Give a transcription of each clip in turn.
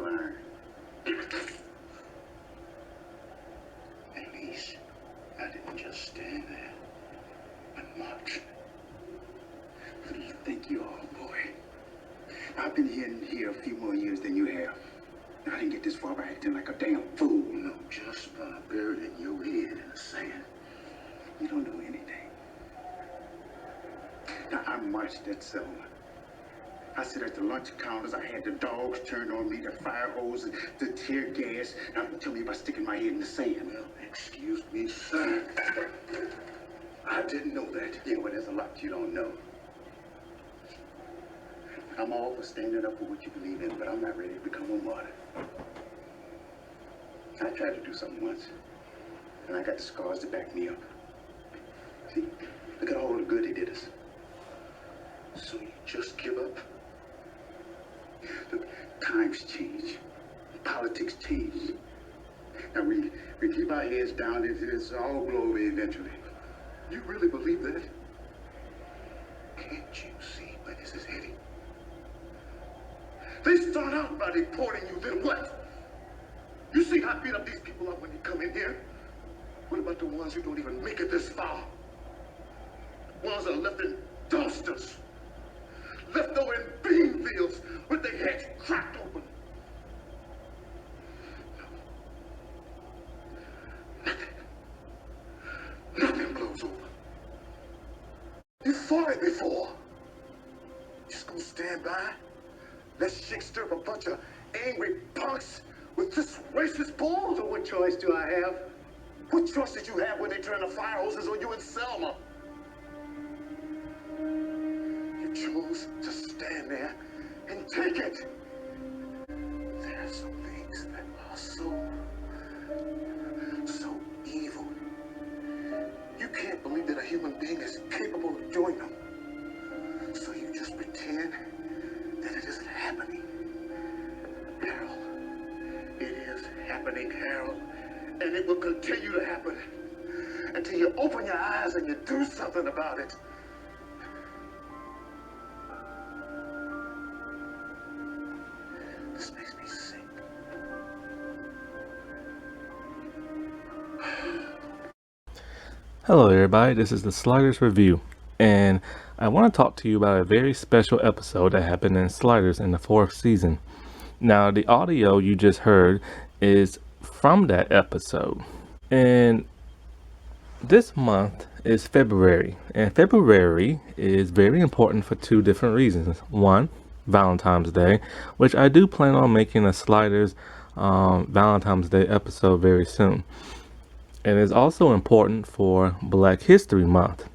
learn. At least I didn't just stand there and watch. Who do you think you are, boy? I've been here a few more years than you have. I didn't get this far by acting like a damn fool. No, just by burying your head in the sand. You don't know anything. Now, I marched that settlement. I sat at the lunch counters. I had the dogs turned on me, the fire hoses, the tear gas. Now, tell me about sticking my head in the sand. Well, excuse me, sir. I didn't know that. Yeah, well, there's a lot you don't know. I'm all for standing up for what you believe in, but I'm not ready to become a martyr. I tried to do something once, and I got the scars to back me up. See, look at all the good they did us. So you just give up? Look, times change. Politics change. Now we keep our heads down, it's all blow over eventually. You really believe that? Can't you see where this is heading? They start out by deporting you, then what? You see how beat up these people are when you come in here? What about the ones who don't even make it this far? Ones that are left in dumpsters, left over in bean fields with their heads cracked open. No. Nothing blows over. You fought it before. Just gonna stand by? Let shit stir up a bunch of angry punks with this racist bull? So what choice do I have? What choice did you have when they turned the fire hoses on you in Selma? You chose to stand there and take it. There are some things that are so evil. You can't believe that a human being is capable of doing them. So you just pretend that it isn't happening. Harold, it is happening, Harold, and it will continue to happen until you open your eyes and you do something about it. This makes me sick. Hello everybody, this is the Sliders Review, and I want to talk to you about a very special episode that happened in Sliders in the 4th season. Now, the audio you just heard is from that episode, and this month is February, and February is very important for 2 different reasons. One, Valentine's Day, which I do plan on making a Sliders Valentine's Day episode very soon. And it's also important for Black History Month.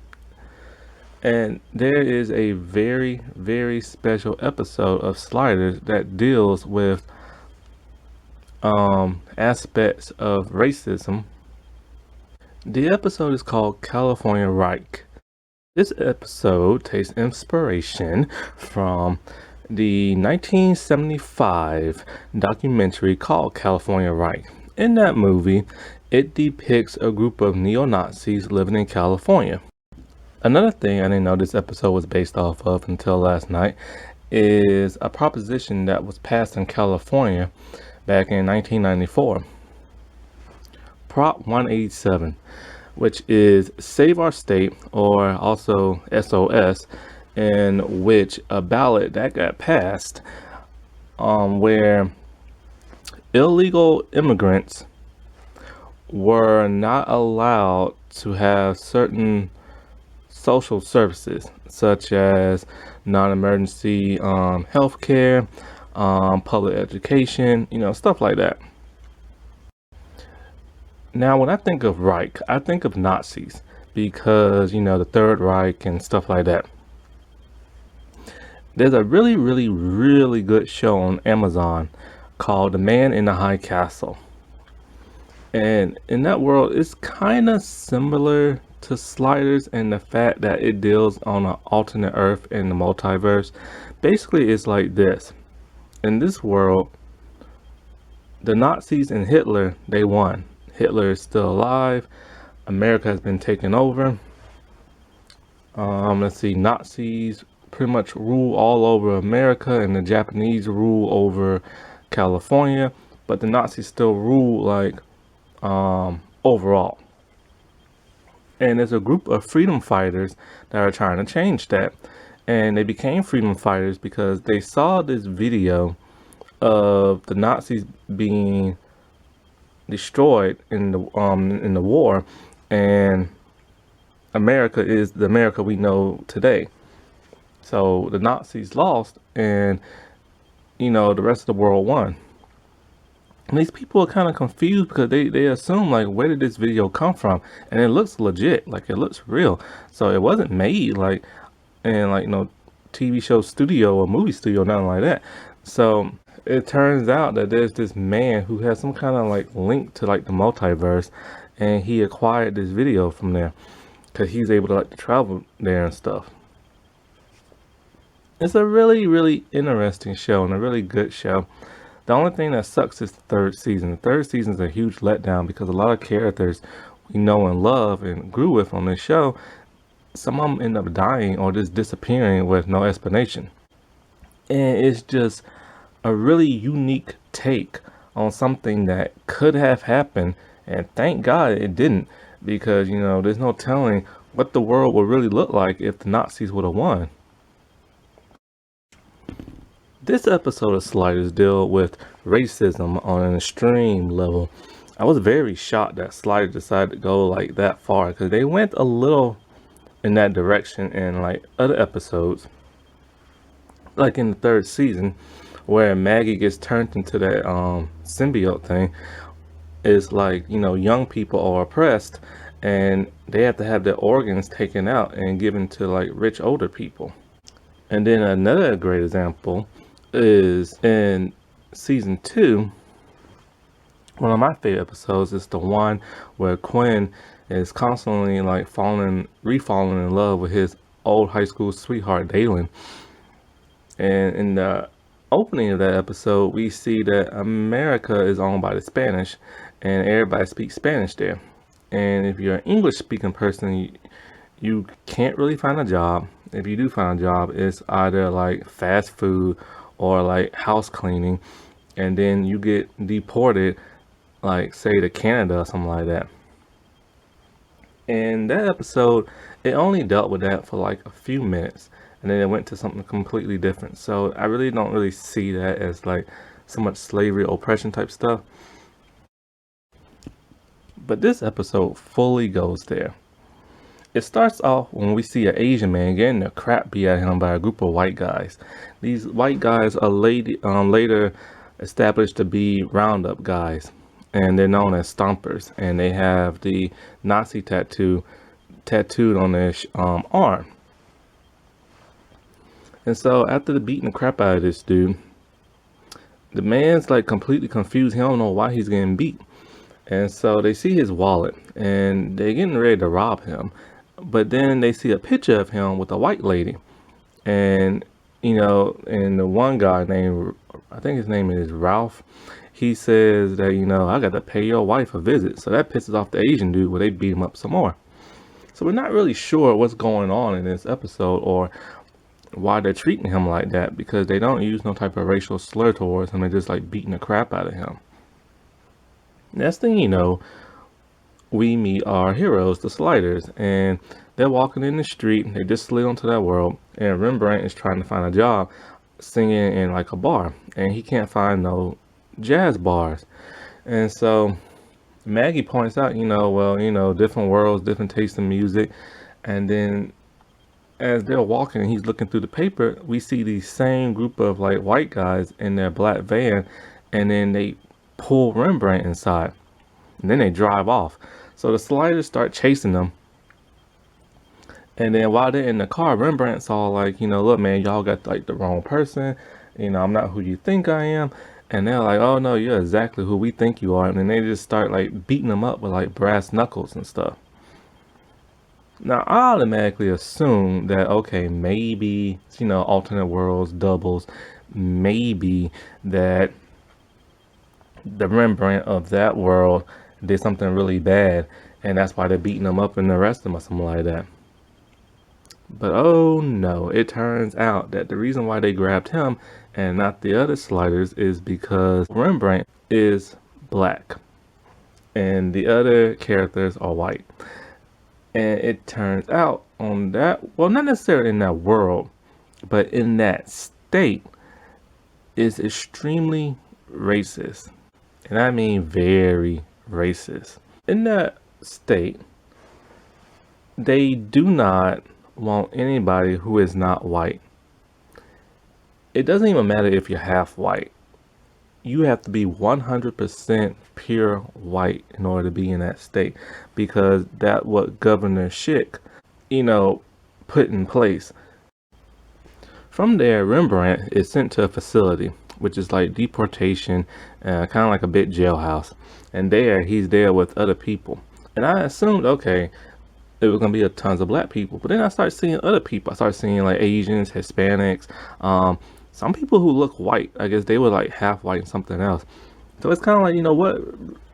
And there is a very, very special episode of Sliders that deals with aspects of racism. The episode is called California Reich. This episode takes inspiration from the 1975 documentary called California Reich. In that movie, it depicts a group of neo-Nazis living in California. Another thing I didn't know this episode was based off of until last night is a proposition that was passed in California back in 1994. Prop 187, which is Save Our State, or also SOS, in which a ballot that got passed where illegal immigrants were not allowed to have certain social services such as non-emergency health care, public education, stuff like that. Now, when I think of Reich, I think of Nazis because, the Third Reich and stuff like that. There's a really, really, really good show on Amazon called The Man in the High Castle. And in that world, it's kind of similar to Sliders in the fact that it deals on an alternate Earth in the multiverse. Basically, it's like this. In this world, the Nazis and Hitler, they won. Hitler is still alive. America has been taken over. Nazis pretty much rule all over America, and the Japanese rule over California, but the Nazis still ruled like overall. And there's a group of freedom fighters that are trying to change that. And they became freedom fighters because they saw this video of the Nazis being destroyed in the war, and America is the America we know today. So the Nazis lost, and the rest of the world won. And these people are kind of confused because they assume, like, where did this video come from? And it looks legit, like it looks real. So it wasn't made like in like TV show studio or movie studio, nothing like that. So it turns out that there's this man who has some kind of like link to like the multiverse, and he acquired this video from there because he's able to like to travel there and stuff. It's a really, really interesting show and a really good show. The only thing that sucks is the third season. The third season is a huge letdown because a lot of characters we know and love and grew with on this show, some of them end up dying or just disappearing with no explanation. And it's just a really unique take on something that could have happened, and thank God it didn't, because there's no telling what the world would really look like if the Nazis would have won. This episode of Sliders deal with racism on an extreme level. I was very shocked that Sliders decided to go like that far, because they went a little in that direction in like other episodes, like in the third season, where Maggie gets turned into that symbiote thing. Is like young people are oppressed and they have to have their organs taken out and given to like rich older people. And then another great example is in season 2. One of my favorite episodes is the one where Quinn is constantly like refalling in love with his old high school sweetheart Dalen. And in the opening of that episode, we see that America is owned by the Spanish, and everybody speaks Spanish there. And if you're an English speaking person, you can't really find a job. If you do find a job, it's either like fast food or like house cleaning, and then you get deported, like say to Canada or something like that. And that episode, it only dealt with that for like a few minutes, and then it went to something completely different. So I really don't see that as like so much slavery, oppression type stuff. But this episode fully goes there. It starts off when we see an Asian man getting the crap beat out of him by a group of white guys. These white guys are later established to be roundup guys, and they're known as stompers, and they have the Nazi tattooed on their arm. And so after the beating the crap out of this dude, the man's like completely confused. He don't know why he's getting beat. And so they see his wallet and they're getting ready to rob him. But then they see a picture of him with a white lady. And, and the one guy named, I think his name is Ralph, he says that, I got to pay your wife a visit. So that pisses off the Asian dude where they beat him up some more. So we're not really sure what's going on in this episode or why they're treating him like that, because they don't use no type of racial slur towards him. They're just like beating the crap out of him. Next thing you know, we meet our heroes, the Sliders, and they're walking in the street. They just slid onto that world, and Rembrandt is trying to find a job singing in like a bar, and he can't find no jazz bars. And so Maggie points out, different worlds, different tastes in music. And then as they're walking and he's looking through the paper, we see these same group of like white guys in their black van, and then they pull Rembrandt inside, and then they drive off. So the Sliders start chasing them, and then while they're in the car, Rembrandt's all like, look man, y'all got like the wrong person, I'm not who you think I am. And they're like, oh no, you're exactly who we think you are. And then they just start like beating them up with like brass knuckles and stuff. Now I automatically assume that, okay, maybe alternate worlds, doubles, maybe that the Rembrandt of that world did something really bad, and that's why they're beating them up and arresting them or something like that. But oh no, it turns out that the reason why they grabbed him and not the other sliders is because Rembrandt is black and the other characters are white. And it turns out on that, well, not necessarily in that world, but in that state, is extremely racist. And I mean very racist. In that state, they do not want anybody who is not white. It doesn't even matter if you're half white. You have to be 100% pure white in order to be in that state, because that's what Governor Schick, put in place. From there, Rembrandt is sent to a facility, which is like deportation, kind of like a big jailhouse. And there, he's there with other people. And I assumed, okay, it was gonna be a tons of black people, but then I started seeing other people. I started seeing like Asians, Hispanics, some people who look white. I guess they were like half white and something else. So it's kind of like, what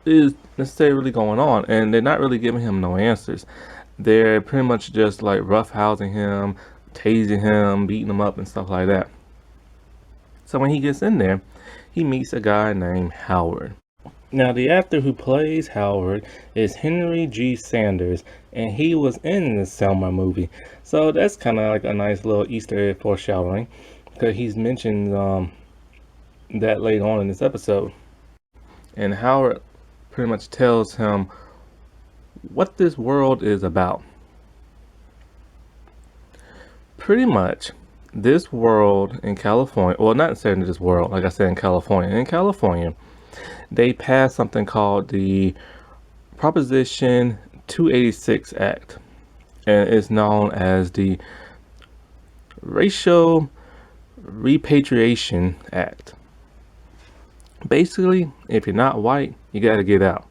is necessarily going on? And they're not really giving him no answers. They're pretty much just like roughhousing him, tasing him, beating him up and stuff like that. So when he gets in there, he meets a guy named Howard. Now, the actor who plays Howard is Henry G. Sanders, and he was in the Selma movie. So that's kind of like a nice little Easter egg foreshadowing, because he's mentioned that later on in this episode. And Howard pretty much tells him what this world is about. Pretty much, this world in California, well, not necessarily this world, like I said, in California, they passed something called the Proposition 286 Act, and it's known as the Racial Repatriation Act. Basically, if you're not white, you gotta get out.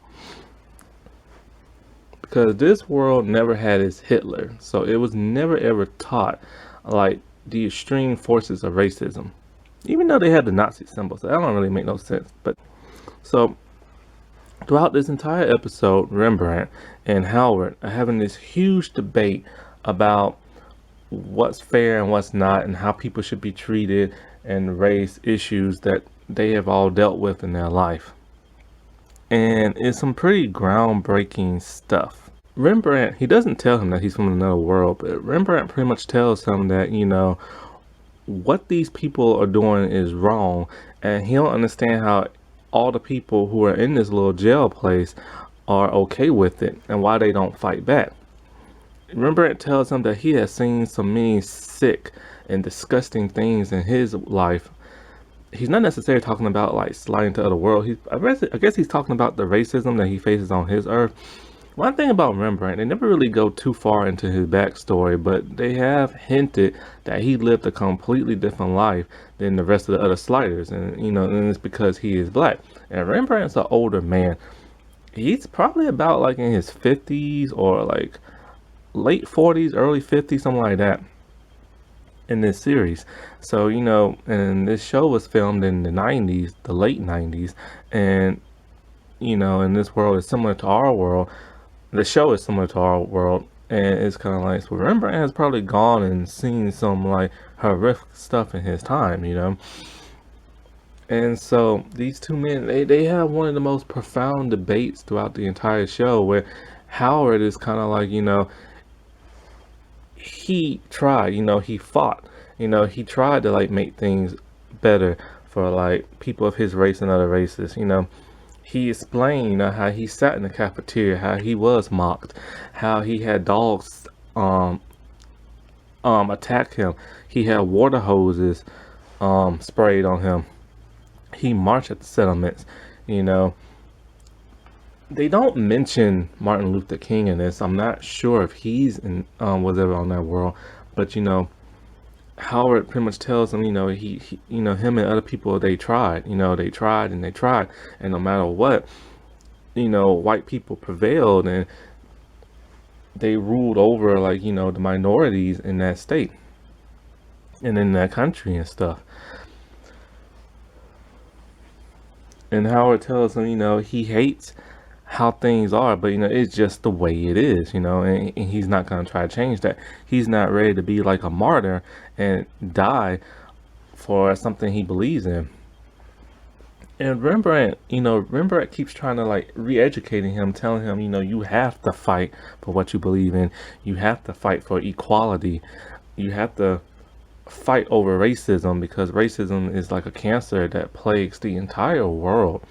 Because this world never had its Hitler, so it was never ever taught like the extreme forces of racism. Even though they had the Nazi symbol, so that don't really make no sense. But so throughout this entire episode, Rembrandt and Howard are having this huge debate about what's fair and what's not, and how people should be treated, and race issues that they have all dealt with in their life. And it's some pretty groundbreaking stuff. Rembrandt, he doesn't tell him that he's from another world, but Rembrandt pretty much tells him that, what these people are doing is wrong, and he don't understand how all the people who are in this little jail place are okay with it, and why they don't fight back. Rembrandt tells him that he has seen so many sick and disgusting things in his life. He's not necessarily talking about like sliding to other world. I guess he's talking about the racism that he faces on his earth. One thing about Rembrandt, they never really go too far into his backstory, but they have hinted that he lived a completely different life than the rest of the other sliders, and and it's because he is black. And Rembrandt's an older man. He's probably about like in his 50s or like late 40s, early 50s, something like that, in this series. So, and this show was filmed in the 90s, the late 90s, and, and this world is similar to our world. The show is similar to our world, and it's kind of like, so Rembrandt has probably gone and seen some like horrific stuff in his time, And so these two men, they have one of the most profound debates throughout the entire show, where Howard is kind of like, he tried, he fought, he tried to like make things better for like people of his race and other races. He explained, how he sat in the cafeteria, how he was mocked, how he had dogs attack him, he had water hoses sprayed on him, he marched at the settlements. They don't mention Martin Luther King in this. I'm not sure if he's in was ever on that world, but Howard pretty much tells him, he him and other people, they tried, they tried and they tried, and no matter what, white people prevailed, and they ruled over like the minorities in that state and in that country and stuff. And Howard tells him, he hates how things are, but it's just the way it is, and he's not going to try to change that. He's not ready to be like a martyr and die for something he believes in. And Rembrandt keeps trying to like re-educating him, telling him, you have to fight for what you believe in. You have to fight for equality. You have to fight over racism, because racism is like a cancer that plagues the entire world.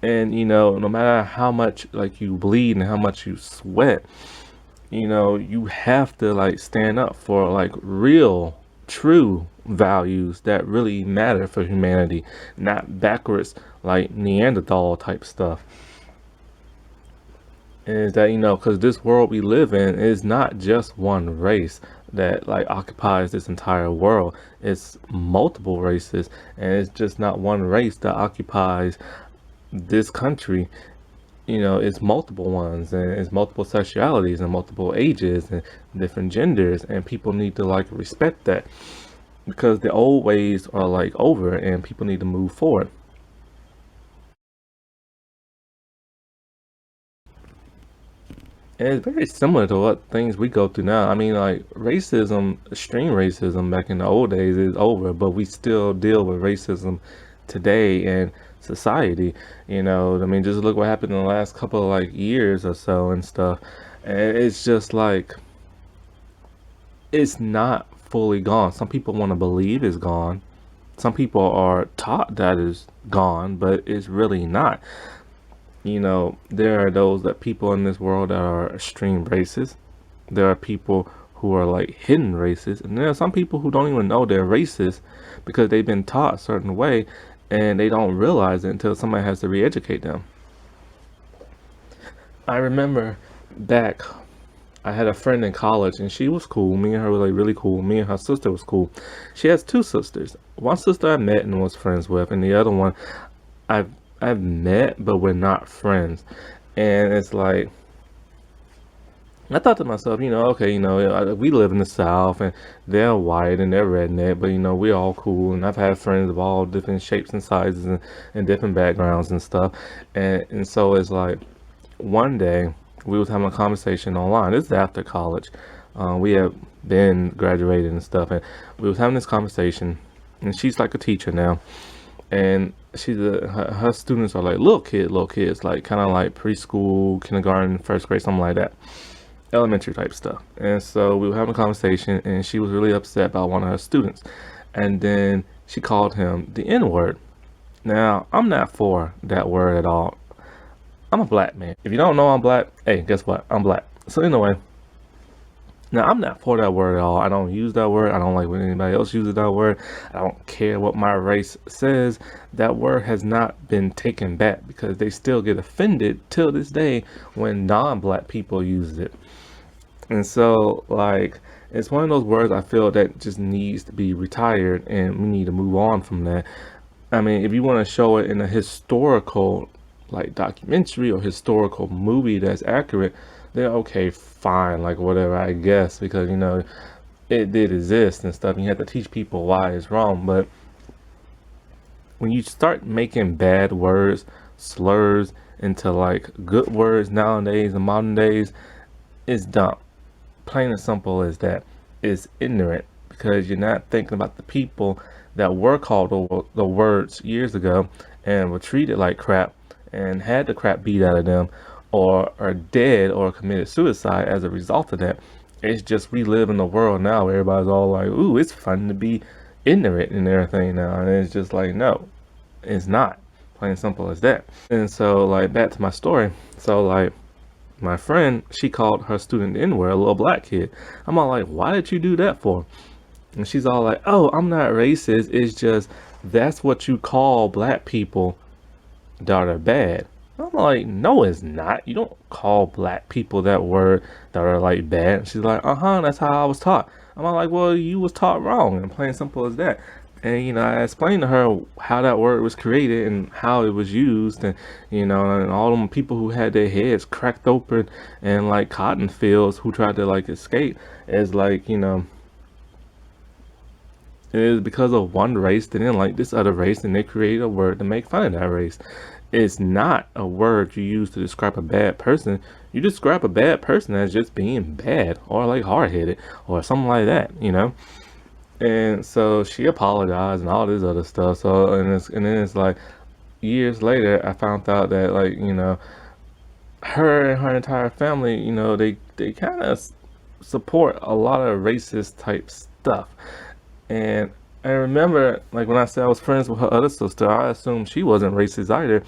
And no matter how much like you bleed and how much you sweat, you have to like stand up for like real, true values that really matter for humanity, not backwards like Neanderthal type stuff. And is that, because this world we live in is not just one race that like occupies this entire world. It's multiple races, and it's just not one race that occupies this country. It's multiple ones, and it's multiple sexualities and multiple ages and different genders, and people need to like respect that, because the old ways are like over and people need to move forward. And it's very similar to what things we go through now. I mean, like racism, extreme racism back in the old days is over, but we still deal with racism today in society. I mean, just look what happened in the last couple of like years or so and stuff. And it's just like, it's not fully gone. Some people want to believe it's gone. Some people are taught that it's gone, but it's really not. There are those that people in this world that are extreme racists. There are people who are like hidden racists, and there are some people who don't even know they're racist because they've been taught a certain way and they don't realize it until somebody has to re-educate them. I remember back, I had a friend in college and she was cool. Me and her were like really cool. Me and her sister was cool. She has two sisters. One sister I met and was friends with, and the other one I've I've met, but we're not friends. And it's like, I thought to myself, okay, we live in the South and they're white and they're redneck, but we're all cool. And I've had friends of all different shapes and sizes and different backgrounds and stuff. And so it's like, one day we was having a conversation online. This is after college. We have been graduated and stuff, and we was having this conversation. And she's like a teacher now, and her students are like little kids, like kind of like preschool, kindergarten, first grade, something like that, elementary type stuff. And so we were having a conversation, and she was really upset about one of her students, and then she called him the N word. Now, I'm not for that word at all. I'm a black man. If you don't know I'm black, hey, guess what? I'm black. So anyway, now I'm not for that word at all. I don't use that word. I don't like when anybody else uses that word. I don't care what my race says. That word has not been taken back, because they still get offended till this day when non-black people use it. And so, like, it's one of those words I feel that just needs to be retired, and we need to move on from that. I mean, if you want to show it in a historical, like, documentary or historical movie that's accurate, then okay, fine, like, whatever, I guess, because, it did exist and stuff, and you have to teach people why it's wrong. But when you start making bad words, slurs, into, like, good words nowadays, in modern days, it's dumb. Plain and simple as that. It's ignorant, because you're not thinking about the people that were called the words years ago and were treated like crap and had the crap beat out of them, or are dead or committed suicide as a result of that. It's just we live in the world now where everybody's all like, ooh, it's fun to be ignorant and everything now. And it's just like, no, it's not. Plain and simple as that. And so, like, back to my story. So, like, my friend, she called her student the N-word, a little black kid. I'm all like, why did you do that for? And she's all like, oh, I'm not racist. It's just, that's what you call black people that are bad. I'm like, no, it's not. You don't call black people that word that are like bad. And she's like, that's how I was taught. I'm all like, well, you was taught wrong, and plain simple as that. And I explained to her how that word was created and how it was used, and and all them people who had their heads cracked open and like cotton fields who tried to like escape, is like, it is because of one race. They didn't like this other race, and they created a word to make fun of that race. is not a word you use to describe a bad person. You describe a bad person as just being bad or like hard-headed or something like that, you know? And so she apologized and all this other stuff. So and then it's like years later I found out that, like, you know, her and her entire family, you know, they kind of support a lot of racist type stuff. And I remember, like, when I said I was friends with her other sister, I assumed she wasn't racist either,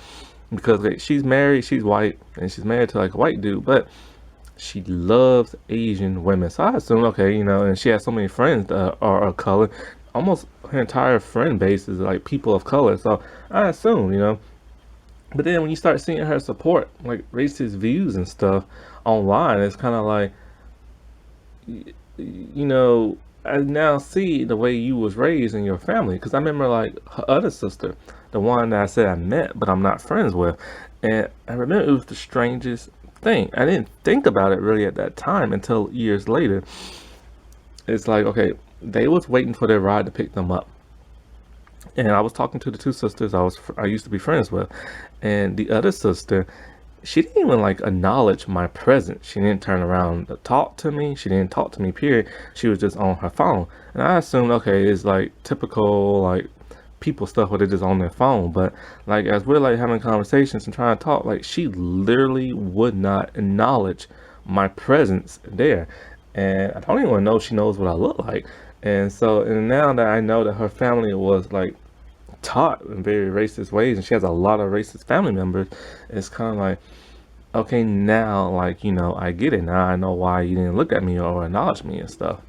because like, she's married, she's white, and she's married to like a white dude, but she loves Asian women. So I assumed, okay, you know, and she has so many friends that are of color. Almost her entire friend base is like people of color. So I assume, you know. But then when you start seeing her support like racist views and stuff online, it's kind of like, you know, I now see the way you was raised in your family. Because I remember like her other sister, the one that I said I met but I'm not friends with, and I remember it was the strangest thing. I didn't think about it really at that time until years later. It's like, okay, they was waiting for their ride to pick them up, and I was talking to the two sisters I used to be friends with, and the other sister, she didn't even like acknowledge my presence. She didn't turn around to talk to me. She didn't talk to me, period. She was just on her phone. And I assumed, okay, it's like typical like people stuff where they're just on their phone. But like as we're like having conversations and trying to talk, like she literally would not acknowledge my presence there. And I don't even know if she knows what I look like. And so, and now that I know that her family was like taught in very racist ways and she has a lot of racist family members, it's kind of like, okay, now, like, you know, I get it now. I know why you didn't look at me or acknowledge me and stuff.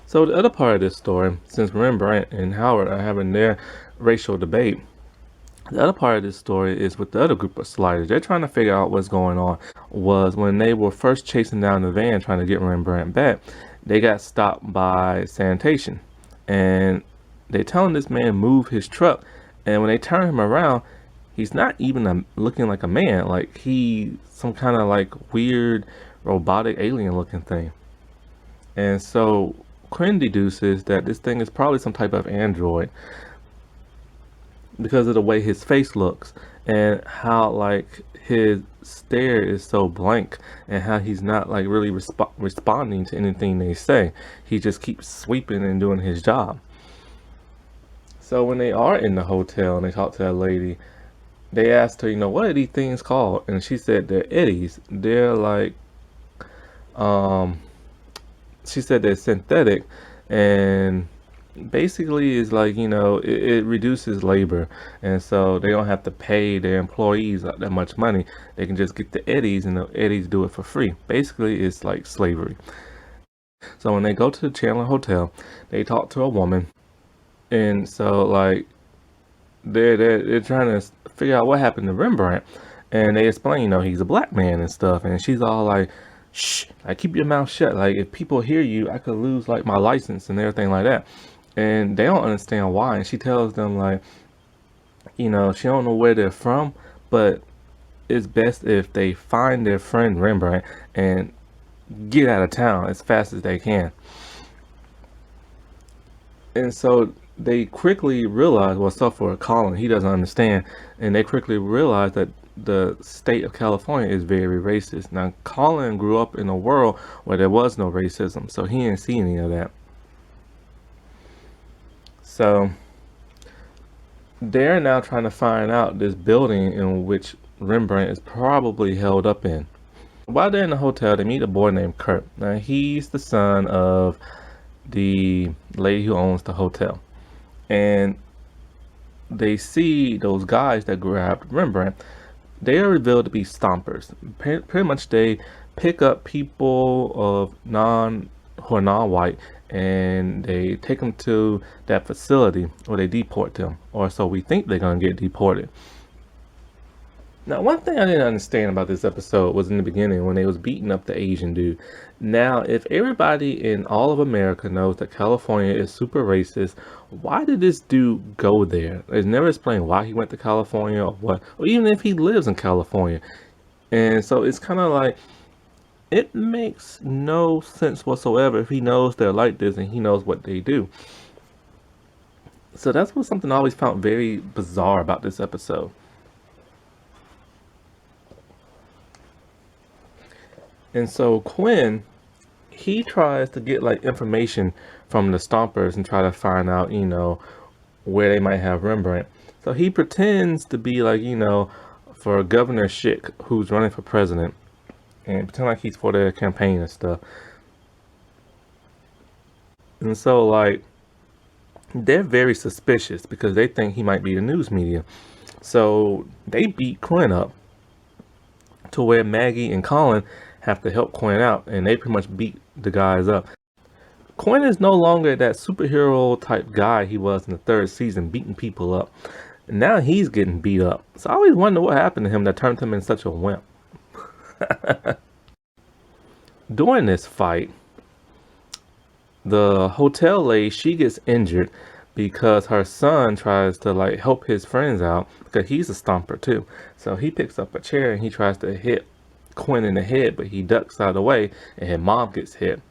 So the other part of this story, since Rembrandt and Howard are having their racial debate, the other part of this story is with the other group of sliders. They're trying to figure out what's going on. Was when they were first chasing down the van trying to get Rembrandt back, they got stopped by sanitation. And they telling this man move his truck. And when they turn him around, he's not even looking like a man. Like he some kind of like weird robotic alien looking thing. And so Quinn deduces that this thing is probably some type of android because of the way his face looks and how like his stare is so blank and how he's not like really responding to anything they say. He just keeps sweeping and doing his job. So when they are in the hotel and they talk to that lady, they asked her, you know, what are these things called? And she said they're eddies. They're like, um, she said they're synthetic, and basically is like, you know, it reduces labor, and so they don't have to pay their employees that much money. They can just get the eddies, and the eddies do it for free. Basically, it's like slavery. So when they go to the Chandler Hotel, they talk to a woman, and so like they're trying to figure out what happened to Rembrandt, and they explain, you know, he's a black man and stuff, and she's all like, shh, like keep your mouth shut, like if people hear you I could lose like my license and everything like that. And they don't understand why, and she tells them like, you know, she don't know where they're from, but it's best if they find their friend Rembrandt and get out of town as fast as they can. And so they quickly realize, well, except for Colin, he doesn't understand, and they quickly realize that the state of California is very racist. Now, Colin grew up in a world where there was no racism, so he didn't see any of that. So they're now trying to find out this building in which Rembrandt is probably held up in. While they're in the hotel, they meet a boy named Kurt. Now, he's the son of the lady who owns the hotel. And they see those guys that grabbed Rembrandt. They are revealed to be stompers. Pretty much they pick up people who are non-white, and they take them to that facility, or they deport them, or so we think they're gonna get deported. Now, one thing I didn't understand about this episode was in the beginning when they was beating up the Asian dude. Now, if everybody in all of America knows that California is super racist, why did this dude go there? It's never explained why he went to California or what, or even if he lives in California. And so it's kind of like, it makes no sense whatsoever if he knows they're like this and he knows what they do. So that's what something I always found very bizarre about this episode. And so Quinn, he tries to get like information from the Stompers and try to find out, where they might have Rembrandt. So he pretends to be like, for Governor Schick, who's running for president, and pretend like he's for their campaign and stuff. And so like they're very suspicious because they think he might be the news media. So they beat Quinn up to where Maggie and Colin have to help Quinn out, and they pretty much beat the guys up. Quinn is no longer that superhero type guy he was in the third season, beating people up. And now he's getting beat up. So I always wonder what happened to him that turned him into such a wimp. During this fight, the hotel lady, she gets injured because her son tries to like help his friends out because he's a stomper too. So he picks up a chair and he tries to hit Quinn in the head, but he ducks out of the way and his mom gets hit.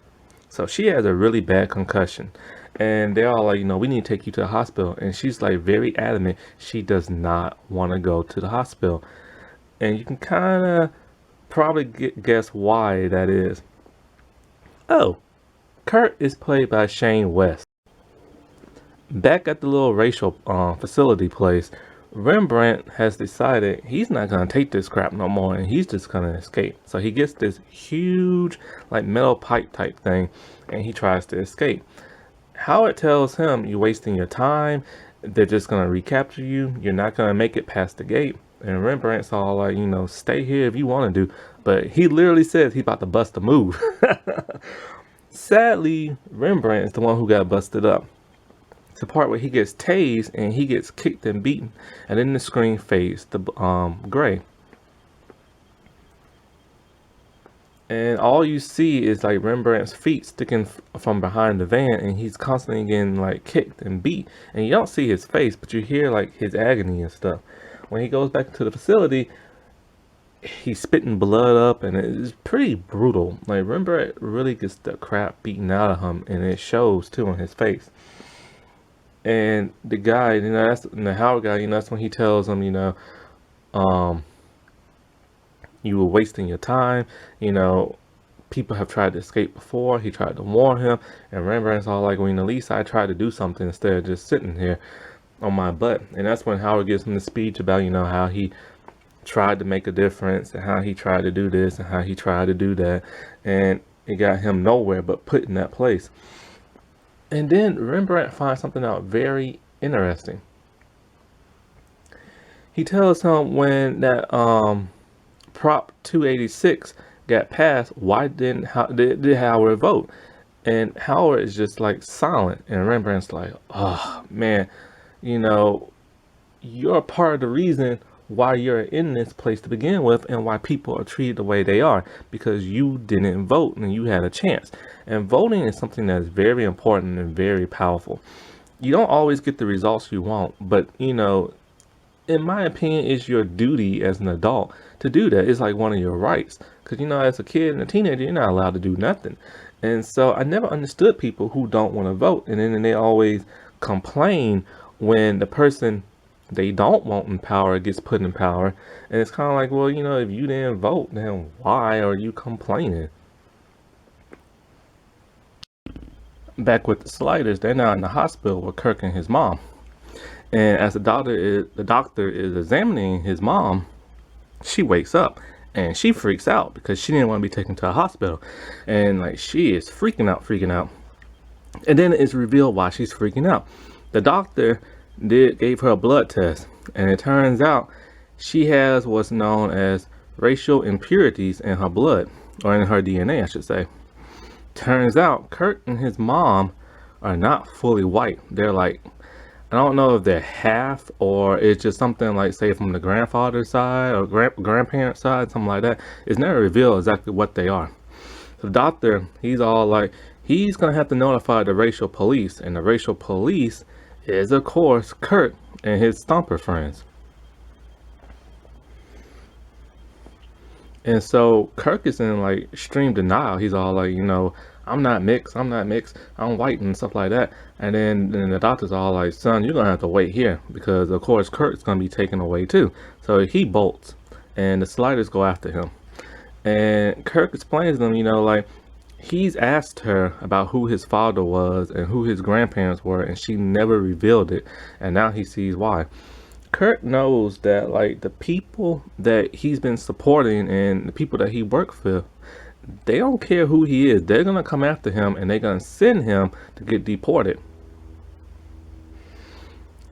So she has a really bad concussion. And they're all like, we need to take you to the hospital. And she's like very adamant she does not want to go to the hospital. And you can kind of probably guess why that is. Oh, Kurt is played by Shane West. Back at the little racial facility place, Rembrandt has decided he's not going to take this crap no more and he's just going to escape. So he gets this huge like metal pipe type thing and he tries to escape. Howard tells him, you're wasting your time. They're just going to recapture you. You're not going to make it past the gate. And Rembrandt's all like, stay here if you want to do. But he literally says he's about to bust a move. Sadly, Rembrandt is the one who got busted up. It's the part where he gets tased and he gets kicked and beaten. And then the screen fades to gray. And all you see is like Rembrandt's feet sticking from behind the van, and he's constantly getting like kicked and beat. And you don't see his face, but you hear like his agony and stuff. When he goes back to the facility, he's spitting blood up, and it's pretty brutal. Like Rembrandt really gets the crap beaten out of him, and it shows too on his face. And the guy, that's the Howard guy. That's when he tells him, you were wasting your time. People have tried to escape before. He tried to warn him. And Rembrandt's all like, at least I tried to do something instead of just sitting here on my butt. And that's when Howard gives him the speech about, how he tried to make a difference and how he tried to do this and how he tried to do that. And it got him nowhere but put in that place. And then Rembrandt finds something out very interesting. He tells him when that Prop 286 got passed, why did Howard vote? And Howard is just like silent, and Rembrandt's like, oh man, you're a part of the reason why you're in this place to begin with and why people are treated the way they are, because you didn't vote and you had a chance. And voting is something that is very important and very powerful. You don't always get the results you want, but in my opinion, it's your duty as an adult to do that. It's like one of your rights. Because, as a kid and a teenager, you're not allowed to do nothing. And so I never understood people who don't want to vote. And then they always complain when the person they don't want in power gets put in power. And it's kind of like, well, if you didn't vote, then why are you complaining? Back with the Sliders, they're now in the hospital with Kirk and his mom. And as the doctor is examining his mom, she wakes up and she freaks out because she didn't want to be taken to a hospital. And like she is freaking out. And then it's revealed why she's freaking out. The doctor gave her a blood test, and it turns out she has what's known as racial impurities in her blood, or in her DNA, I should say. Turns out Kurt and his mom are not fully white. They're like, I don't know if they're half or it's just something like, say, from the grandfather's side or grandparents' side, something like that. It's never revealed exactly what they are. So the doctor, he's all like, he's going to have to notify the racial police. And the racial police is, of course, Kurt and his stomper friends. And so Kirk is in like extreme denial. He's all like, I'm not mixed, I'm white and stuff like that. And then the doctor's all like, son, you're gonna have to wait here because of course Kurt's gonna be taken away too. So he bolts and the Sliders go after him. And Kirk explains to them, like he's asked her about who his father was and who his grandparents were, and she never revealed it. And now he sees why. Kirk knows that like the people that he's been supporting and the people that he worked with, they don't care who he is. They're gonna come after him and they're gonna send him to get deported.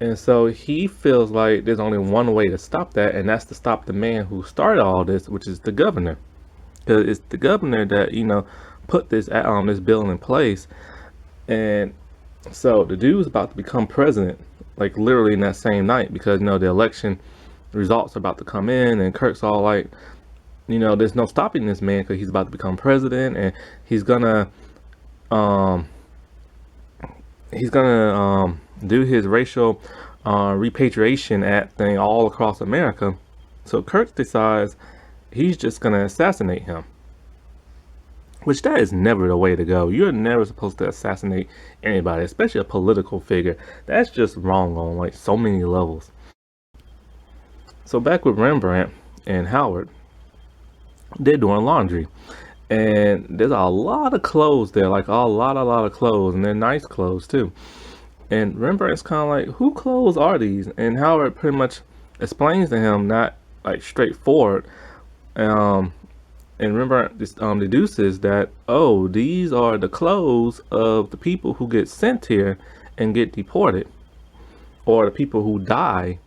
And so he feels like there's only one way to stop that, and that's to stop the man who started all this, which is the governor. Because it's the governor that put this bill in place. And so the dude's about to become president, like literally in that same night, because the election results are about to come in, and Kirk's all like, there's no stopping this man because he's about to become president, and he's gonna um do his racial repatriation act thing all across America. So Kirk decides he's just gonna assassinate him. Which that is never the way to go. You're never supposed to assassinate anybody, especially a political figure. That's just wrong on like so many levels. So back with Rembrandt and Howard, they're doing laundry. And there's a lot of clothes there, like a lot of clothes, and they're nice clothes too. And Rembrandt's kind of like, who clothes are these? And Howard pretty much explains to him, not like straightforward. Um, and Rembrandt deduces that, oh, these are the clothes of the people who get sent here and get deported, or the people who die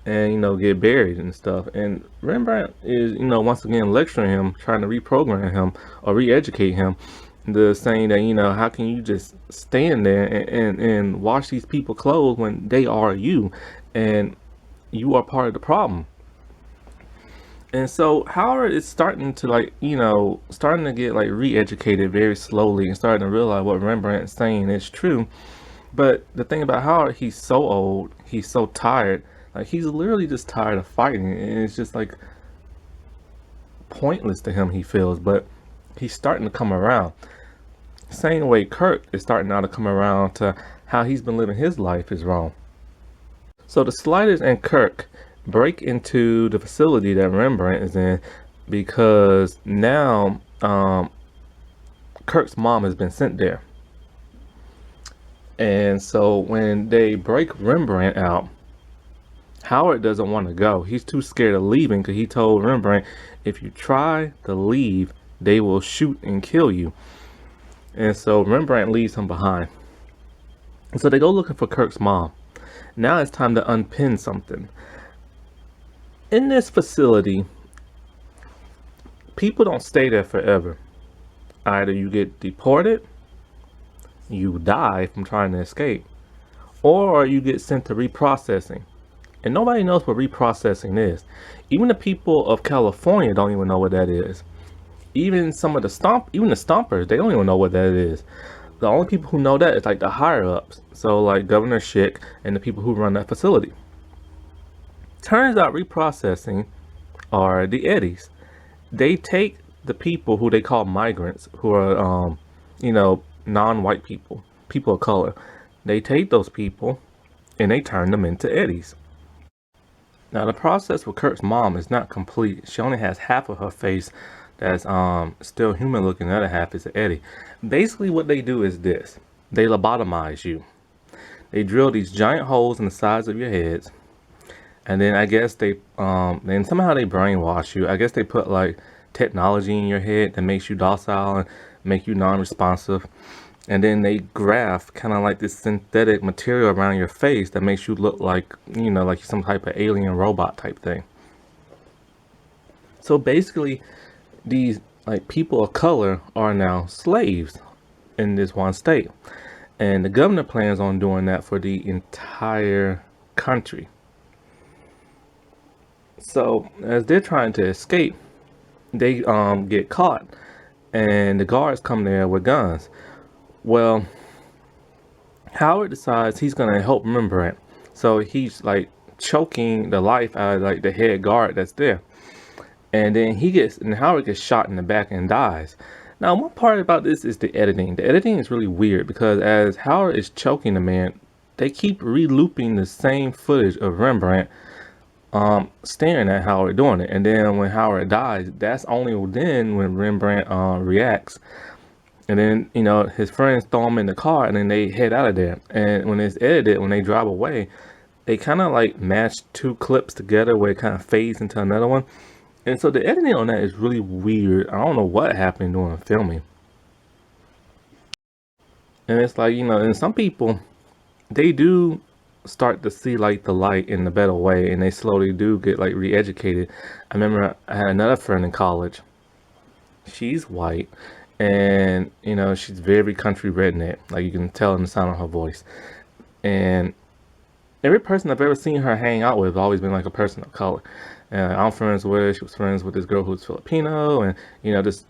and get buried and stuff. And Rembrandt is once again lecturing him, trying to reprogram him or re-educate him, the saying that how can you just stand there and wash these people clothes when they are you, and you are part of the problem. And so Howard is starting to starting to get like re-educated very slowly and starting to realize what Rembrandt is saying is true. But the thing about Howard, he's so old, he's so tired, like he's literally just tired of fighting, and it's just like pointless to him, he feels. But he's starting to come around. Same way Kirk is starting now to come around to how he's been living his life is wrong. So the Sliders and Kirk break into the facility that Rembrandt is in because now Kirk's mom has been sent there. And so when they break Rembrandt out, Howard doesn't want to go. He's too scared of leaving because he told Rembrandt, if you try to leave, they will shoot and kill you. And so Rembrandt leaves him behind. And so they go looking for Kirk's mom. Now it's time to unpin something. In this facility, people don't stay there forever. Either you get deported, you die from trying to escape, or you get sent to reprocessing. And nobody knows what reprocessing is. Even the people of California don't even know what that is. Even some of the stompers, they don't even know what that is. The only people who know that is like the higher ups. So like Governor Schick and the people who run that facility. Turns out reprocessing are the Eddies. They take the people who they call migrants, who are non-white people, people of color. They take those people and they turn them into Eddies. Now the process with Kirk's mom is not complete. She only has half of her face that's still human looking, the other half is an Eddie. Basically what they do is this. They lobotomize you. They drill these giant holes in the sides of your heads, and then I guess they then somehow they brainwash you. I guess they put like technology in your head that makes you docile and make you non-responsive, and then they graft kind of like this synthetic material around your face that makes you look like like some type of alien robot type thing. So basically these like people of color are now slaves in this one state, and the governor plans on doing that for the entire country. So as they're trying to escape, they get caught, and the guards come there with guns. Well, Howard decides he's gonna help Rembrandt, so he's like choking the life out of like the head guard that's there, and then Howard gets shot in the back and dies. Now, one part about this is the editing. The editing is really weird because as Howard is choking the man, they keep re-looping the same footage of Rembrandt staring at Howard doing it. And then when Howard dies, that's only then when Rembrandt reacts. And then, his friends throw him in the car and then they head out of there. And when it's edited, when they drive away, they kind of like match two clips together where it kind of fades into another one. And so the editing on that is really weird. I don't know what happened during filming. And it's like, and some people, they do start to see like the light in the better way, and they slowly do get like re-educated. I remember I had another friend in college. She's white, and she's very country redneck. Like you can tell in the sound of her voice. And every person I've ever seen her hang out with has always been like a person of color. And I'm friends with her. She was friends with this girl who's Filipino, and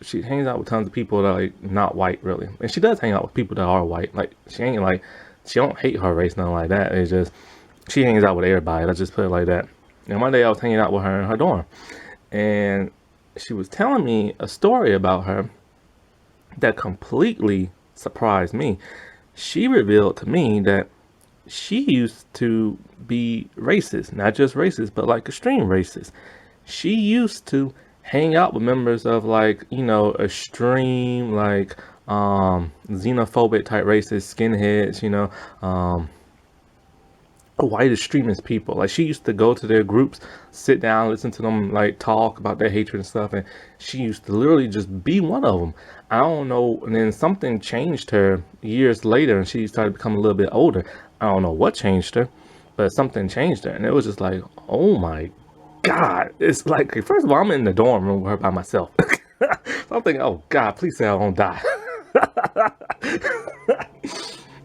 she hangs out with tons of people that are like not white really. And she does hang out with people that are white. Like she don't hate her race, nothing like that. It's just she hangs out with everybody. Let's just put it like that. And one day I was hanging out with her in her dorm, and she was telling me a story about her that completely surprised me. She revealed to me that she used to be racist, not just racist, but like extreme racist. She used to hang out with members of like, extreme, like, xenophobic type racist skinheads, white extremist people. Like she used to go to their groups, sit down, listen to them like talk about their hatred and stuff, and she used to literally just be one of them. I don't know. And then something changed her years later, and she started becoming a little bit older. I don't know what changed her, but something changed her, and it was just like, oh my God! It's like, first of all, I'm in the dorm room with her by myself. So I'm thinking, oh God, please say I don't die.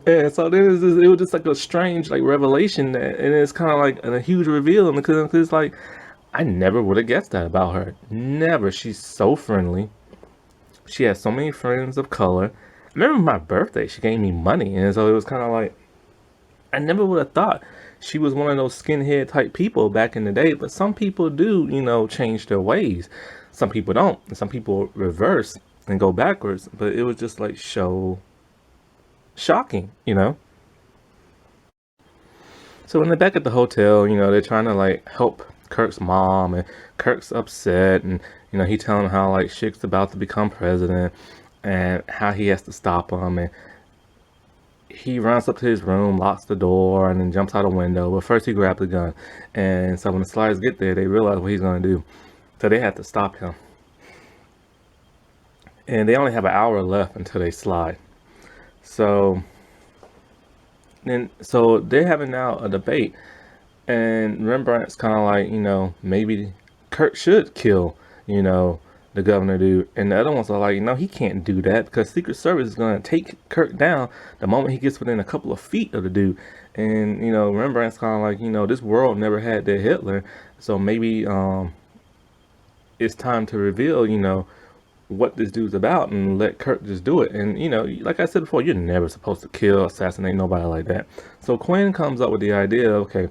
And so then it was just like a strange like revelation and it's kind of like a huge reveal, and because it's like I never would have guessed that about her. Never. She's so friendly. She has so many friends of color. I remember my birthday, she gave me money, and so it was kind of like I never would have thought she was one of those skinhead type people back in the day. But some people do, change their ways. Some people don't, and some people reverse and go backwards. But it was just like so shocking. So when they're back at the hotel, they're trying to like help Kirk's mom, and Kirk's upset, and he telling how like Schick's about to become president, and how he has to stop him, and he runs up to his room, locks the door, and then jumps out a window. But first he grabs the gun, and so when the Sliders get there, they realize what he's gonna do, so they have to stop him, and they only have an hour left until they slide. So they're having now a debate, and Rembrandt's kind of like, maybe Kurt should kill, the governor dude. And the other ones are like, no, he can't do that because Secret Service is going to take Kurt down the moment he gets within a couple of feet of the dude. And, Rembrandt's kind of like, this world never had their Hitler. So maybe it's time to reveal, what this dude's about and let Kirk just do it. And like I said before, you're never supposed to kill, assassinate nobody like that. So Quinn comes up with the idea, okay,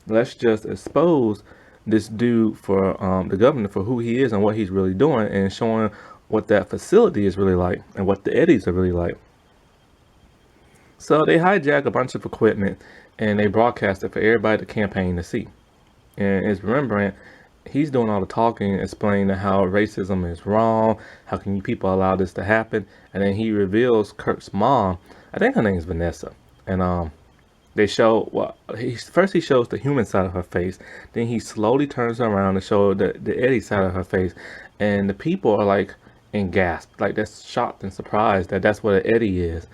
let's just expose this dude for the governor for who he is and what he's really doing, and showing what that facility is really like and what the Eddies are really like. So they hijack a bunch of equipment and they broadcast it for everybody to campaign to see. And it's Rembrandt, he's doing all the talking, explaining how racism is wrong, how can you people allow this to happen. And then he reveals Kirk's mom, I think her name is Vanessa, and they show, well, he shows the human side of her face, then he slowly turns around to show the Eddie side of her face, and the people are like in gasp, like they're shocked and surprised that that's what an Eddie is.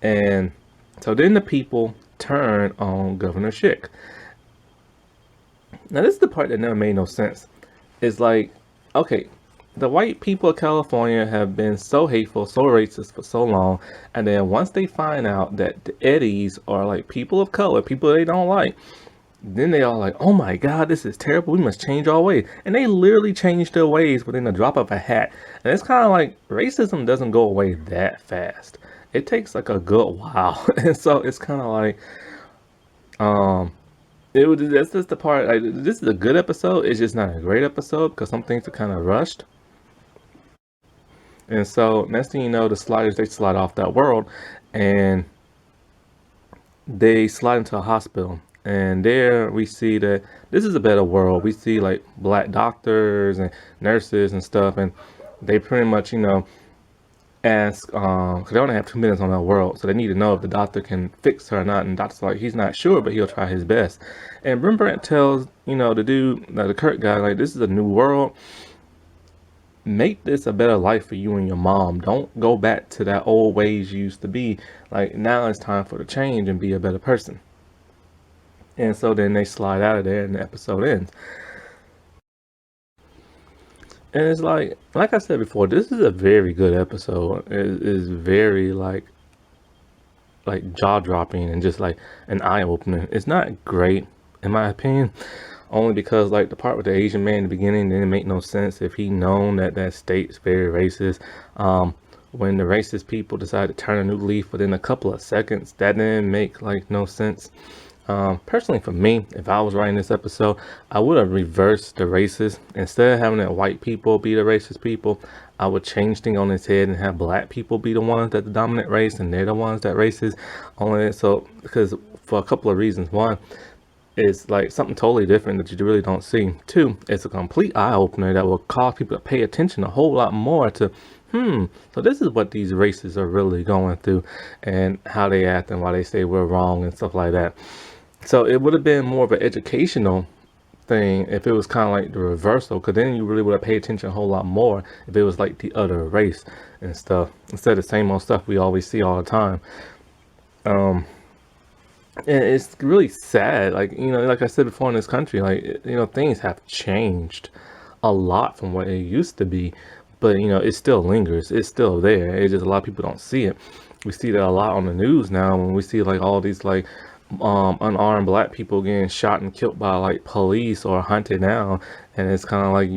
And so then the people turn on Governor Schick. Now this is the part that never made no sense. It's like, okay, the white people of California have been so hateful, so racist for so long, and then once they find out that the Eddies are like people of color, people they don't like, then they all like, oh my God, this is terrible, we must change our ways. And they literally change their ways within the drop of a hat. And it's kind of like racism doesn't go away that fast. It takes like a good while. And so it's kind of like, that's just the part, like, this is a good episode, it's just not a great episode because some things are kind of rushed. And so next thing you know, the Sliders, they slide off that world and they slide into a hospital. And there we see that this is a better world. We see like black doctors and nurses and stuff, and they pretty much, ask, because they only have 2 minutes on that world, so they need to know if the doctor can fix her or not. And the doctor's like, he's not sure, but he'll try his best. And Rembrandt tells, the dude, the Kurt guy, like, this is a new world. Make this a better life for you and your mom. Don't go back to that old ways you used to be. Like, now it's time for the change and be a better person. And so then they slide out of there and the episode ends. And it's like I said before, this is a very good episode. It is very like jaw dropping and just like an eye opener. It's not great in my opinion, only because like the part with the Asian man in the beginning didn't make no sense if he known that that state's very racist. When the racist people decided to turn a new leaf within a couple of seconds, that didn't make like no sense. Personally for me, if I was writing this episode, I would have reversed the races. Instead of having the white people be the racist people, I would change things on its head and have black people be the ones that the dominant race and they're the ones that racist. Only so because for a couple of reasons. One, it's like something totally different that you really don't see. Two, it's a complete eye opener that will cause people to pay attention a whole lot more to so this is what these races are really going through and how they act and why they say we're wrong and stuff like that. So it would have been more of an educational thing if it was kind of like the reversal, because then you really would have paid attention a whole lot more if it was like the other race and stuff instead of the same old stuff we always see all the time. And it's really sad, like like I said before, in this country, like things have changed a lot from what it used to be, but it still lingers. It's still there. It's just a lot of people don't see it. We see that a lot on the news now when we see like all these like unarmed black people getting shot and killed by like police or hunted down, and it's kind of like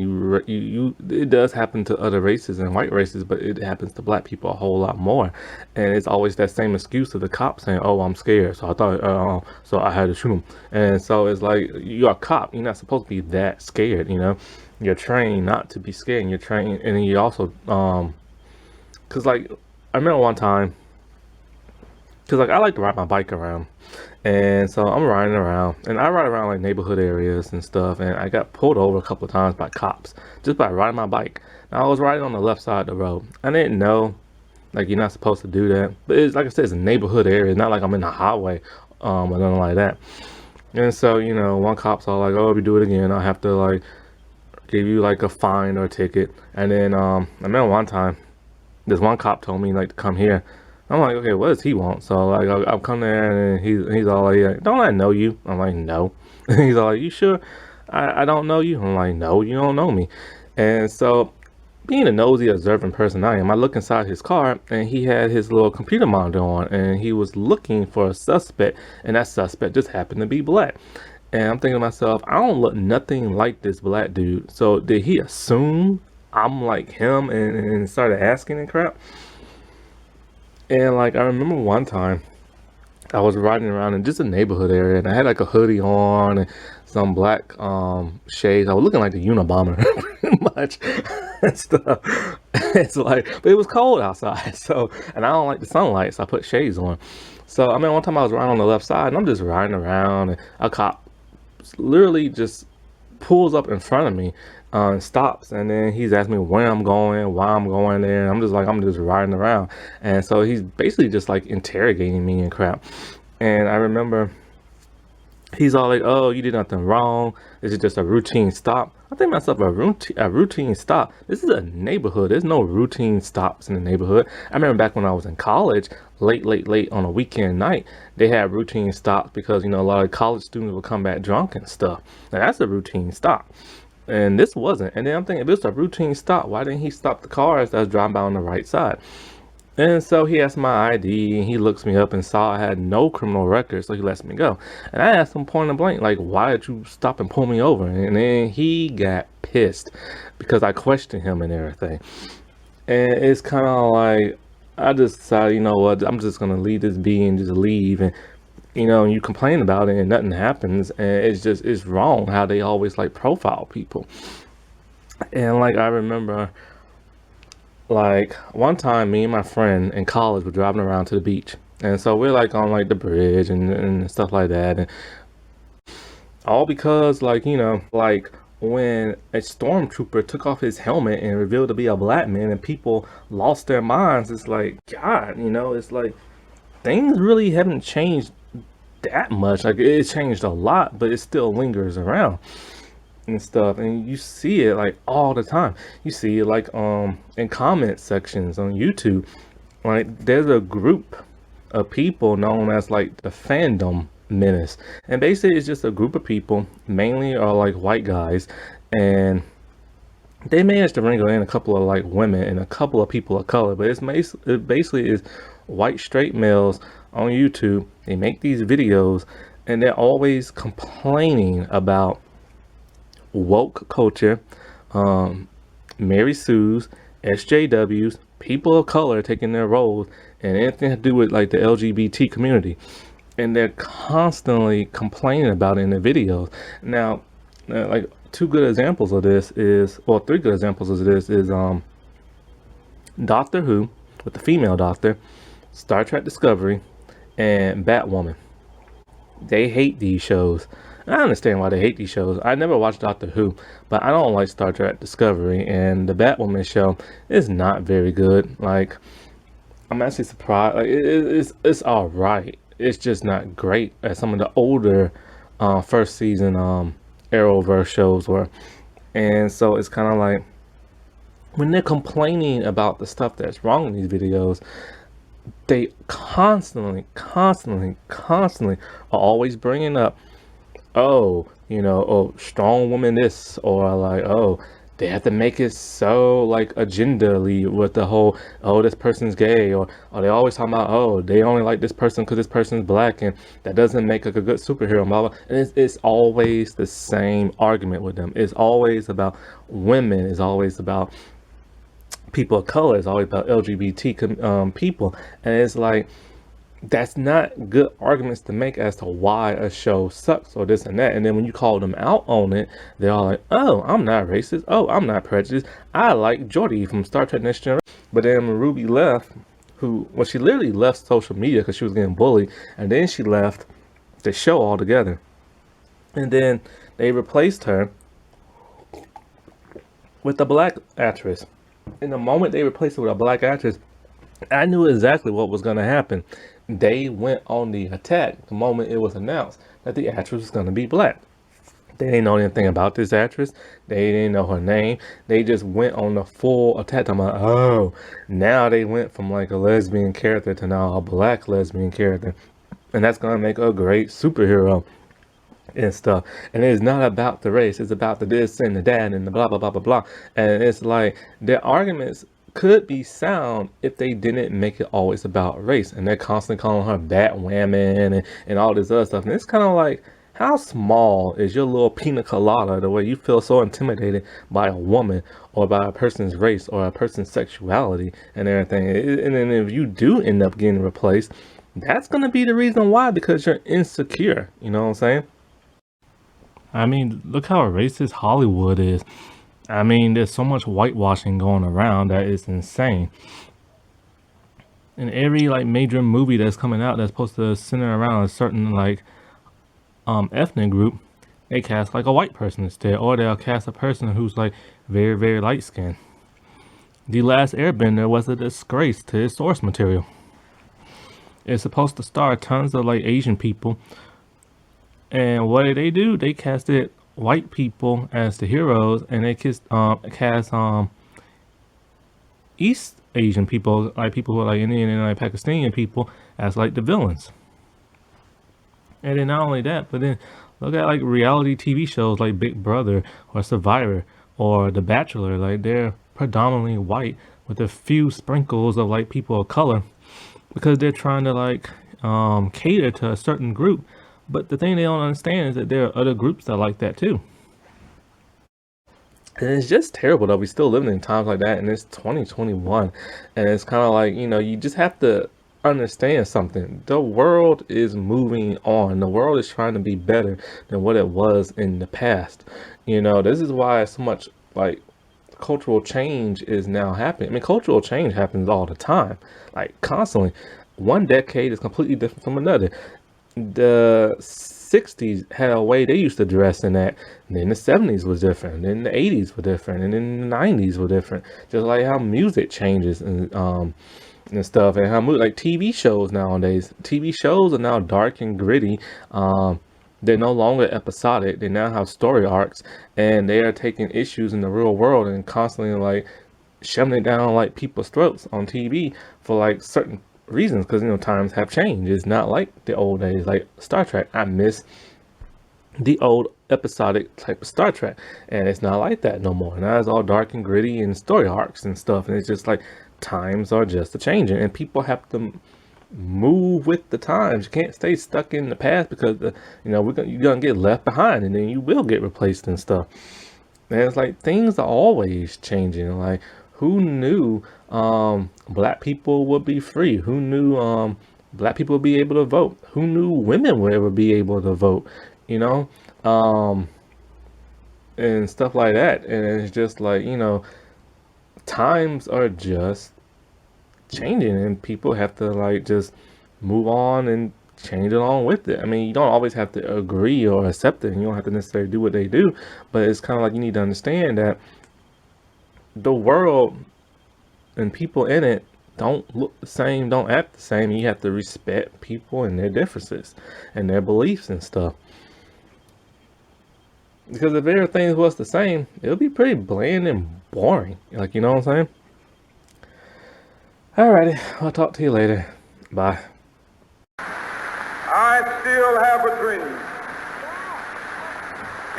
it does happen to other races and white races, but it happens to black people a whole lot more. And it's always that same excuse of the cop saying, oh, I'm scared, so I thought so I had to shoot him. And so it's like, you're a cop, you're not supposed to be that scared. You're trained not to be scared, and you're trained, and then you also because like I remember one time, because like I like to ride my bike around, and so I'm riding around, and I ride around like neighborhood areas and stuff, and I got pulled over a couple of times by cops just by riding my bike. Now I was riding on the left side of the road. I didn't know like you're not supposed to do that, but it's like I said, it's a neighborhood area. It's not like I'm in the highway or nothing like that. And so one cop's all like, oh, if you do it again, I'll have to like give you like a fine or a ticket. And then I remember one time this one cop told me like to come here. I'm like, okay, what does he want? So like I'll come there, and he's all like, don't I know you? I'm like, no. He's all like, you sure? I don't know you. I'm like, no, you don't know me. And so being a nosy, observant person I am, I look inside his car, and he had his little computer monitor on, and he was looking for a suspect, and that suspect just happened to be black. And I'm thinking to myself, I don't look nothing like this black dude. So did he assume I'm like him and started asking and crap? And like I remember one time I was riding around in just a neighborhood area, and I had like a hoodie on and some black shades. I was looking like the Unabomber pretty much and stuff. It's like, but it was cold outside, so, and I don't like the sunlight, so I put shades on. So I mean, one time I was riding on the left side, and I'm just riding around, and a cop literally just pulls up in front of me and stops, and then he's asking me where I'm going, why I'm going there, and I'm just like, I'm just riding around. And so he's basically just like interrogating me and crap. And I remember he's all like, oh, you did nothing wrong, this is just a routine stop. I think myself, a routine stop? This is a neighborhood. There's no routine stops in the neighborhood. I remember back when I was in college, late on a weekend night, they had routine stops because a lot of college students would come back drunk and stuff. Now that's a routine stop, and this wasn't. And then I'm thinking, if it's a routine stop, why didn't he stop the cars that was driving by on the right side? And so he asked my ID, and he looks me up and saw I had no criminal record, so he lets me go. And I asked him point blank, like, why did you stop and pull me over? And then he got pissed because I questioned him and everything. And it's kind of like, I just decided, you know what, I'm just going to leave this be and just leave. And, you complain about it and nothing happens. And it's wrong how they always like profile people. And like, I remember, like one time me and my friend in college were driving around to the beach, and so we're like on like the bridge and stuff like that, and All because, like, like when a stormtrooper took off his helmet and revealed to be a black man and people lost their minds. It's like, God, it's like things really haven't changed that much. Like, it changed a lot, but it still lingers around and stuff. And you see it like all the time. You see it like in comment sections on YouTube. Like, there's a group of people known as like the fandom menace, and basically it's just a group of people, mainly are like white guys, and they managed to wrangle in a couple of like women and a couple of people of color, but it basically is white straight males on YouTube. They make these videos and they're always complaining about woke culture, Mary Sue's, SJWs, people of color taking their roles, and anything to do with like the LGBT community. And they're constantly complaining about it in the videos. Now, like two good examples of this is, or three good examples of this is Doctor Who with the female doctor, Star Trek Discovery, and Batwoman. They hate these shows. I understand why they hate these shows. I never watched Doctor Who, but I don't like Star Trek Discovery, and the Batwoman show is not very good. Like, I'm actually surprised. Like, it's all right. It's just not great as some of the older first season Arrowverse shows were. And so it's kind of like when they're complaining about the stuff that's wrong in these videos, they constantly are always bringing up, oh, oh, strong woman this, or like, oh, they have to make it so like agenda-ly with the whole, oh, this person's gay, or they always talking about, oh, they only like this person because this person's black, and that doesn't make like a good superhero, blah, blah. And it's always the same argument with them. It's always about women. It's always about people of color. It's always about LGBT people. And it's like, that's not good arguments to make as to why a show sucks or this and that. And then when you call them out on it, they're all like, oh, I'm not racist. Oh, I'm not prejudiced. I like Geordie from Star Trek Next Generation. But then when Ruby left, she literally left social media because she was getting bullied. And then she left the show altogether. And then they replaced her with a black actress. In the moment they replaced her with a black actress, I knew exactly what was going to happen. They went on the attack the moment it was announced that the actress was going to be black. They didn't know anything about this actress. They didn't know her name. They just went on the full attack. I'm like, oh, now they went from like a lesbian character to now a black lesbian character. And that's going to make a great superhero and stuff. And it's not about the race. It's about the this and the that and the blah, blah, blah, blah, blah. And it's like their arguments could be sound if they didn't make it always about race. And they're constantly calling her Batwoman and all this other stuff. And it's kind of like, how small is your little pina colada the way you feel so intimidated by a woman or by a person's race or a person's sexuality and everything? And then if you do end up getting replaced, that's going to be the reason why, because you're insecure. You know what I'm saying? I mean, look how racist Hollywood is. I mean, there's so much whitewashing going around that is insane. In every like major movie that's coming out that's supposed to center around a certain like ethnic group, they cast like a white person instead, or they'll cast a person who's like very, very light skinned. The Last Airbender was a disgrace to its source material. It's supposed to star tons of like Asian people, and what did they do? They casted white people as the heroes, and they cast East Asian people, like people who are like Indian and like Pakistani people, as like the villains. And then not only that, but then look at like reality TV shows like Big Brother or Survivor or The Bachelor. Like, they're predominantly white with a few sprinkles of like people of color, because they're trying to like cater to a certain group. But the thing they don't understand is that there are other groups that like that too. And it's just terrible that we still living in times like that, and it's 2021. And it's kind of like, you just have to understand something. The world is moving on. The world is trying to be better than what it was in the past. This is why so much like cultural change is now happening. I mean, cultural change happens all the time, like constantly. One decade is completely different from another. The 60s had a way they used to dress in that. And then the 70s was different. And then the 80s were different. And then the 90s were different. Just like how music changes and stuff, and how like TV shows nowadays. TV shows are now dark and gritty. They're no longer episodic. They now have story arcs, and they are taking issues in the real world and constantly like shoving it down like people's throats on TV for like certain reasons, because times have changed. It's not like the old days, like Star Trek. I miss the old episodic type of Star Trek, and it's not like that no more. Now it's all dark and gritty and story arcs and stuff, and it's just like times are just a changing, and people have to move with the times. You can't stay stuck in the past, because you're gonna get left behind, and then you will get replaced and stuff. And it's like things are always changing. Like, who knew black people would be free? Who knew black people would be able to vote? Who knew women would ever be able to vote? And stuff like that. And it's just like, times are just changing, and people have to like just move on and change along with it. I mean, you don't always have to agree or accept it, and you don't have to necessarily do what they do, but it's kind of like you need to understand that the world and people in it don't look the same, don't act the same, and you have to respect people and their differences and their beliefs and stuff. Because if everything was the same, it would be pretty bland and boring. Like, you know what I'm saying? Alrighty, I'll talk to you later. Bye. I still have a dream.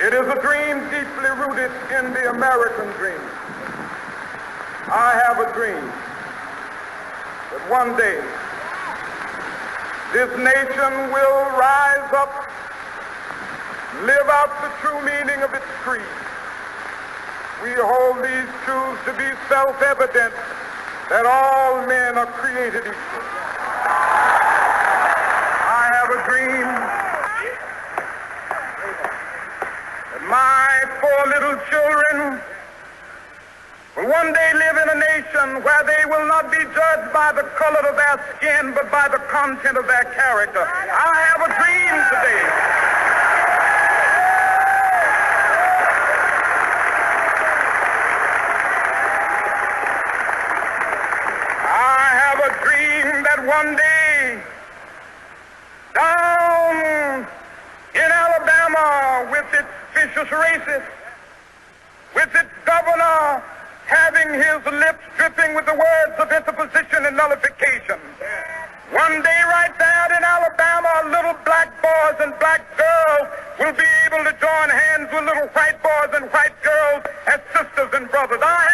It is a dream deeply rooted in the American dream. I have a dream that one day this nation will rise up, live out the true meaning of its creed. We hold these truths to be self-evident, that all men are created equal. I have a dream that my 4 little children will one day live in a nation where they will not be judged by the color of their skin, but by the content of their character. I have a dream today. One day, down in Alabama, with its vicious racists, with its governor having his lips dripping with the words of interposition and nullification. One day right there in Alabama, little black boys and black girls will be able to join hands with little white boys and white girls as sisters and brothers. I